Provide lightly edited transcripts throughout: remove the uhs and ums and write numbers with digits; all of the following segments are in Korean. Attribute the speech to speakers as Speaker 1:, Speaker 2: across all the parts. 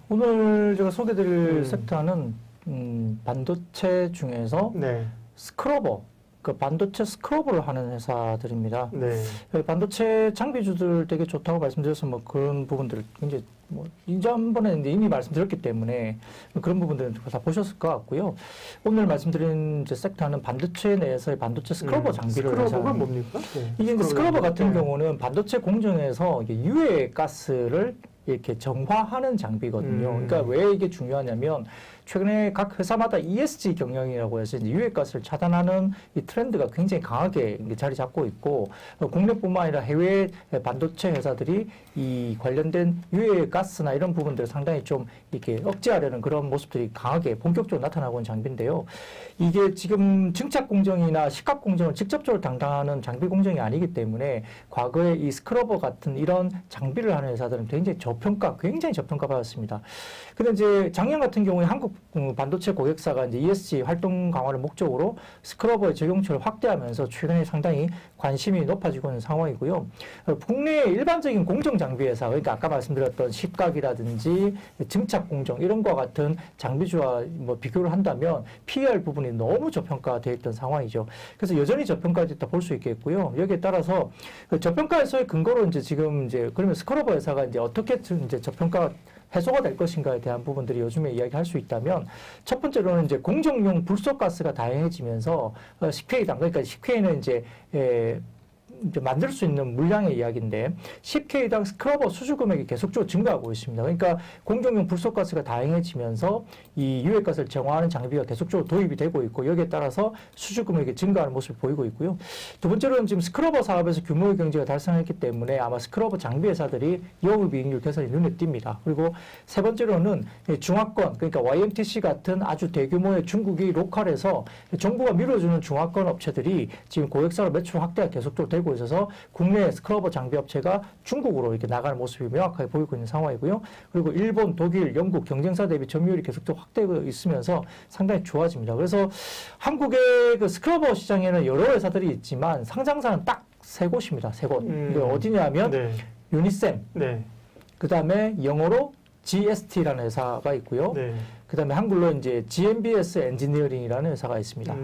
Speaker 1: 오늘 제가 소개드릴 섹터는 반도체 중에서
Speaker 2: 네.
Speaker 1: 스크러버, 그 반도체 스크러버를 하는 회사들입니다.
Speaker 2: 네.
Speaker 1: 반도체 장비주들 되게 좋다고 말씀드려서 뭐 그런 부분들을 굉장히 뭐 이전번에 이미 말씀드렸기 때문에 그런 부분들은 다 보셨을 것 같고요. 오늘 말씀드린 이제 섹터는 반도체 내에서의 반도체 스크러버 장비를
Speaker 2: 스크러버가 뭡니까? 네.
Speaker 1: 이게 이제 스크러버 같은
Speaker 2: 네.
Speaker 1: 경우는 반도체 공정에서 이게 유해 가스를 이렇게 정화하는 장비거든요. 그러니까 왜 이게 중요하냐면 최근에 각 회사마다 ESG 경영이라고 해서 이제 유해가스를 차단하는 이 트렌드가 굉장히 강하게 자리 잡고 있고 국내뿐만 아니라 해외 반도체 회사들이 이 관련된 유해가스나 이런 부분들을 상당히 좀 이렇게 억제하려는 그런 모습들이 강하게 본격적으로 나타나고 있는 장비인데요. 이게 지금 증착 공정이나 식각 공정을 직접적으로 담당하는 장비 공정이 아니기 때문에 과거에 이 스크러버 같은 이런 장비를 하는 회사들은 굉장히 저평가 받았습니다. 근데 이제 작년 같은 경우에 한국 반도체 고객사가 이제 ESG 활동 강화를 목적으로 스크러버의 적용처를 확대하면서 최근에 상당히 관심이 높아지고 있는 상황이고요. 국내의 일반적인 공정 장비 회사, 그러니까 아까 말씀드렸던 식각이라든지 증착 공정 이런 거와 같은 장비주와 뭐 비교를 한다면 PER 부분이 너무 저평가되어 있던 상황이죠. 그래서 여전히 저평가됐다 볼 수 있겠고요. 여기에 따라서 그 저평가에서의 근거로 이제 지금 이제 그러면 스크러버 회사가 이제 어떻게 이제 저평가 해소가 될 것인가에 대한 부분들이 요즘에 이야기할 수 있다면 첫 번째로는 이제 공정용 불소가스가 다양해지면서 CK당 그러니까 CK는 이제 만들 수 있는 물량의 이야기인데 10K당 스크러버 수주 금액이 계속적으로 증가하고 있습니다. 그러니까 공정용 불소가스가 다양해지면서 이 유해가스를 정화하는 장비가 계속적으로 도입이 되고 있고 여기에 따라서 수주 금액이 증가하는 모습을 보이고 있고요. 두 번째로는 지금 스크러버 사업에서 규모의 경제가 달성했기 때문에 아마 스크러버 장비 회사들이 영업이익률 개선이 눈에 띕니다. 그리고 세 번째로는 중화권 그러니까 YMTC 같은 아주 대규모의 중국이 로컬에서 정부가 밀어주는 중화권 업체들이 지금 고객사로 매출 확대가 계속적으로 되고 있어서 국내 스크러버 장비 업체가 중국으로 이렇게 나가는 모습이 명확하게 보이고 있는 상황이고요. 그리고 일본, 독일, 영국 경쟁사 대비 점유율이 계속적으로 확대되고 있으면서 상당히 좋아집니다. 그래서 한국의 그 스크러버 시장에는 여러 회사들이 있지만 상장사는 딱 세 곳입니다. 세 곳. 이게 어디냐면
Speaker 2: 네.
Speaker 1: 유니셈,
Speaker 2: 네.
Speaker 1: 그 다음에 영어로 GST라는 회사가 있고요.
Speaker 2: 네.
Speaker 1: 그 다음에 한글로 이제 GMBS 엔지니어링이라는 회사가 있습니다.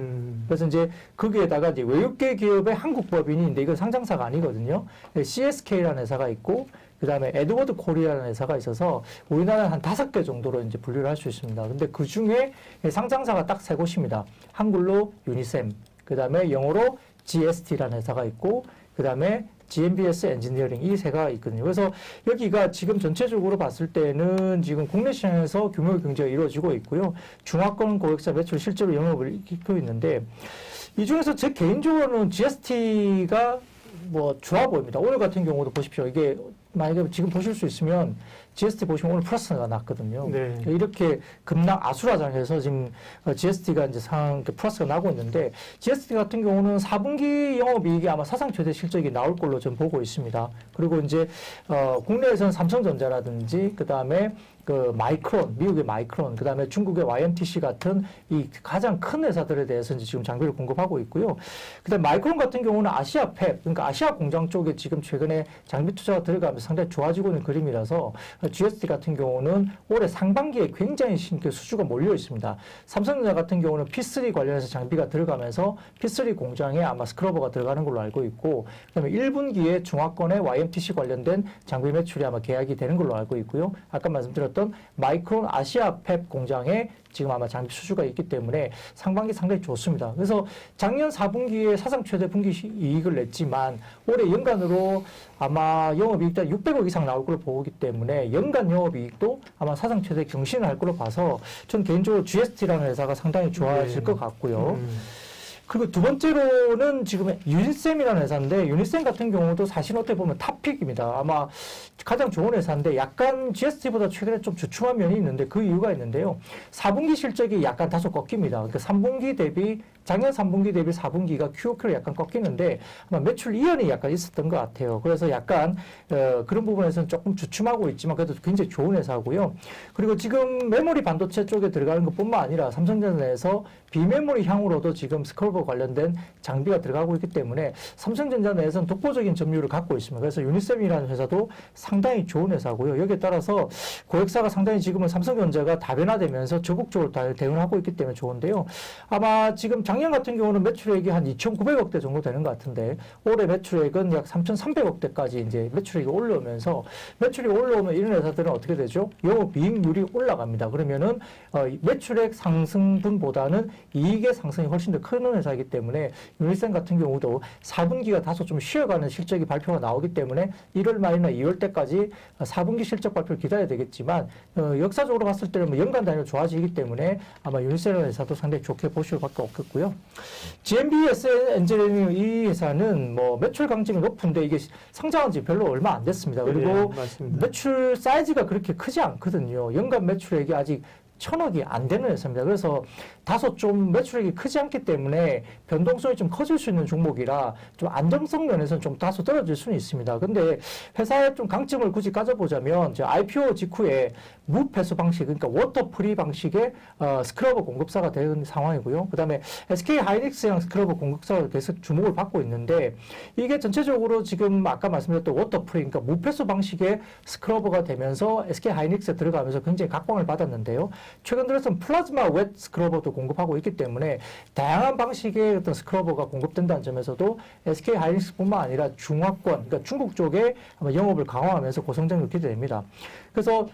Speaker 1: 그래서 이제 거기에다가 이제 외국계 기업의 한국 법인이 있는데 이건 상장사가 아니거든요. CSK라는 회사가 있고, 그 다음에 에드워드 코리아라는 회사가 있어서 우리나라는 한 5개 정도로 이제 분류를 할 수 있습니다. 근데 그 중에 상장사가 딱 세 곳입니다. 한글로 유니셈, 그 다음에 영어로 GST라는 회사가 있고, 그 다음에 GMBS 엔지니어링 이 세가 있거든요. 그래서 여기가 지금 전체적으로 봤을 때는 지금 국내 시장에서 규모의 경제가 이루어지고 있고요. 중화권 고객사 매출 실제로 영업을 이끌고 있는데 이 중에서 제 개인적으로는 GST가 뭐 좋아 보입니다. 오늘 같은 경우도 보십시오. 이게 만약에 지금 보실 수 있으면 GST 보시면 오늘 플러스가 났거든요.
Speaker 2: 네.
Speaker 1: 이렇게 급락 아수라장해서 지금 GST가 이제 플러스가 나고 있는데 GST 같은 경우는 4분기 영업이익이 아마 사상 최대 실적이 나올 걸로 좀 보고 있습니다. 그리고 이제 국내에서는 삼성전자라든지 그 다음에 그 마이크론, 미국의 마이크론, 그 다음에 중국의 YMTC 같은 이 가장 큰 회사들에 대해서 이제 지금 장비를 공급하고 있고요. 그 다음에 마이크론 같은 경우는 아시아 팹, 그러니까 아시아 공장 쪽에 지금 최근에 장비 투자가 들어가면서 상당히 좋아지고 있는 그림이라서 GST 같은 경우는 올해 상반기에 굉장히 수주가 몰려 있습니다. 삼성전자 같은 경우는 P3 관련해서 장비가 들어가면서 P3 공장에 아마 스크러버가 들어가는 걸로 알고 있고, 그 다음에 1분기에 중화권의 YMTC 관련된 장비 매출이 아마 계약이 되는 걸로 알고 있고요. 아까 말씀드렸던 마이크론 아시아 팹 공장에 지금 아마 장비 수주가 있기 때문에 상반기 상당히 좋습니다. 그래서 작년 4분기에 사상 최대 분기 이익을 냈지만 올해 연간으로 아마 영업이익 600억 이상 나올 걸로 보기 때문에 연간 영업이익도 아마 사상 최대 경신을 할 걸로 봐서 전 개인적으로 GST라는 회사가 상당히 좋아질 것 같고요. 그리고 두 번째로는 지금 유니셈이라는 회사인데 유니셈 같은 경우도 사실 어떻게 보면 탑픽입니다. 아마 가장 좋은 회사인데 약간 GST보다 최근에 좀 주춤한 면이 있는데 그 이유가 있는데요. 4분기 실적이 약간 다소 꺾입니다. 그러니까 3분기 대비 작년 3분기 대비 4분기가 QOQ로 약간 꺾이는데 아마 매출 이연이 약간 있었던 것 같아요. 그래서 약간 그런 부분에서는 조금 주춤하고 있지만 그래도 굉장히 좋은 회사고요. 그리고 지금 메모리 반도체 쪽에 들어가는 것뿐만 아니라 삼성전자 내에서 비메모리 향으로도 지금 스크러버 관련된 장비가 들어가고 있기 때문에 삼성전자 내에서는 독보적인 점유율을 갖고 있습니다. 그래서 유니셈이라는 회사도 상당히 좋은 회사고요. 여기에 따라서 고객사가 상당히 지금은 삼성전자가 다변화되면서 적극적으로 대응하고 있기 때문에 좋은데요. 아마 지금 작년 같은 경우는 매출액이 한 2,900억대 정도 되는 것 같은데 올해 매출액은 약 3,300억대까지 이제 매출액이 올라오면서 매출이 올라오면 이런 회사들은 어떻게 되죠? 영업이익률이 올라갑니다. 그러면은 매출액 상승분보다는 이익의 상승이 훨씬 더 큰 회사이기 때문에 유니셈 같은 경우도 4분기가 다소 좀 쉬어가는 실적이 발표가 나오기 때문에 1월 말이나 2월 때까지 4분기 실적 발표를 기다려야 되겠지만 역사적으로 봤을 때는 뭐 연간 단위로 좋아지기 때문에 아마 유니셈 회사도 상당히 좋게 보실 수밖에 없겠고요. GMBS 엔지니어링 이 회사는 뭐 매출 강점이 높은데 이게 성장한 지 별로 얼마 안 됐습니다. 그리고 매출 사이즈가 그렇게 크지 않거든요. 연간 매출액이 아직 1,000억이 안 되는 회사입니다. 그래서 다소 좀 매출액이 크지 않기 때문에 변동성이 좀 커질 수 있는 종목이라 좀 안정성 면에서는 좀 다소 떨어질 수는 있습니다. 근데 회사의 좀 강점을 굳이 따져보자면 IPO 직후에 무폐수 방식, 그러니까 워터프리 방식의 스크러버 공급사가 된 상황이고요. 그 다음에 SK 하이닉스형 스크러버 공급사가 계속 주목을 받고 있는데 이게 전체적으로 지금 아까 말씀드렸던 워터프리, 그러니까 무폐수 방식의 스크러버가 되면서 SK 하이닉스에 들어가면서 굉장히 각광을 받았는데요. 최근 들어서는 플라즈마 웻 스크러버도 공급하고 있기 때문에 다양한 방식의 어떤 스크러버가 공급된다는 점에서도 SK 하이닉스뿐만 아니라 중화권, 그러니까 중국 쪽에 영업을 강화하면서 고성장률 기대됩니다. 그래서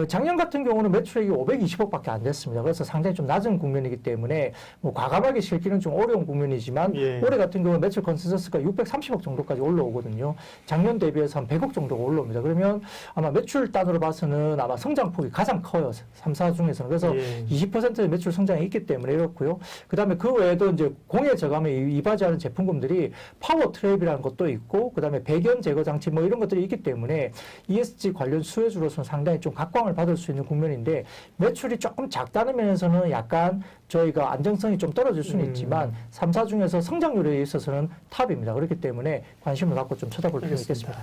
Speaker 1: 작년 같은 경우는 매출액이 520억밖에 안 됐습니다. 그래서 상당히 좀 낮은 국면이기 때문에 뭐 과감하게 실기는 좀 어려운 국면이지만 올해 같은 경우는 매출 컨센서스가 630억 정도까지 올라오거든요. 작년 대비해서 한 100억 정도가 올라옵니다. 그러면 아마 매출 단으로 봐서는 아마 성장폭이 가장 커요. 3사 중에서는. 그래서 20%의 매출 성장이 있기 때문에 이렇고요. 그 다음에 그 외에도 이제 공해 저감에 이바지하는 제품군들이 파워 트랩이라는 것도 있고 그 다음에 배경 제거 장치 뭐 이런 것들이 있기 때문에 ESG 관련 수혜주로서는 상당히 좀 각광을 받을 수 있는 국면인데 매출이 조금 작다는 면에서는 약간 저희가 안정성이 좀 떨어질 수는 있지만 3사 중에서 성장률에 있어서는 탑입니다. 그렇기 때문에 관심을 갖고 좀 쳐다볼 필요가 있겠습니다.